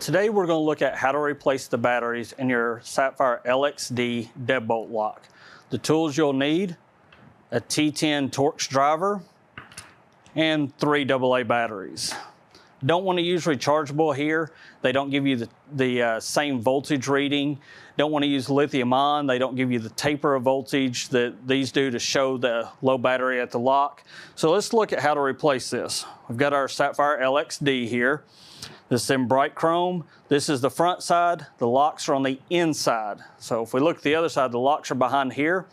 Today we're going to look at how to replace the batteries in your Saffire LXD deadbolt lock. The tools you'll need: a T10 Torx driver and 3 AA batteries. Don't want to use rechargeable here. They don't give you the same voltage reading. Don't want to use lithium ion. They don't give you the taper of voltage that these do to show the low battery at the lock. So let's look at how to replace this. We've got our Saffire LXD here. This is in bright chrome. This is the front side. The locks are on the inside. So if we look at the other side, the locks are behind here.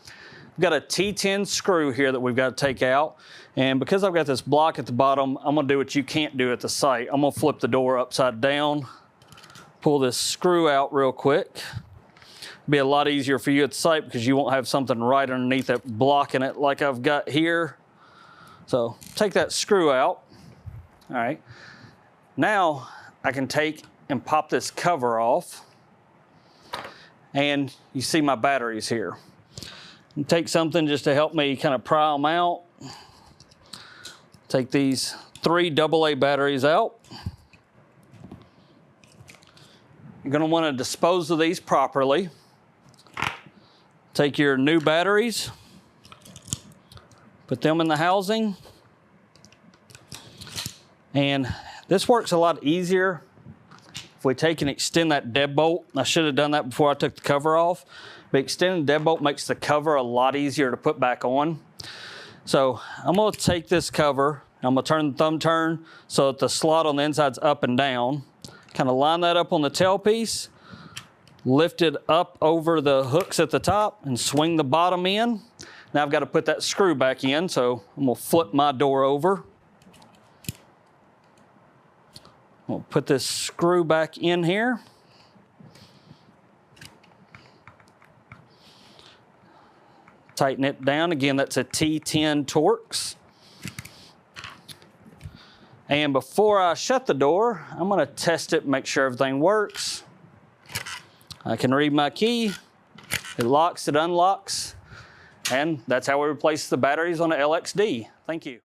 We've got a T10 screw here that we've got to take out. And because I've got this block at the bottom, I'm gonna do what you can't do at the site. I'm gonna flip the door upside down, pull this screw out real quick. It'll be a lot easier for you at the site because you won't have something right underneath it blocking it like I've got here. So take that screw out. All right. Now I can take and pop this cover off, and you see my batteries here. And take something just to help me kind of pry them out. Take these 3 AA batteries out. You're going to want to dispose of these properly. Take your new batteries, put them in the housing, and this works a lot easier if we take and extend that deadbolt. I should have done that before I took the cover off, but extending the deadbolt makes the cover a lot easier to put back on. So I'm going to take this cover, I'm going to turn the thumb turn so that the slot on the inside's up and down. Kind of line that up on the tailpiece, lift it up over the hooks at the top, and swing the bottom in. Now I've got to put that screw back in, so I'm going to flip my door over. We'll put this screw back in here. Tighten it down. Again, that's a T10 Torx. And before I shut the door, I'm going to test it, make sure everything works. I can read my key. It locks, it unlocks. And that's how we replace the batteries on the LXD. Thank you.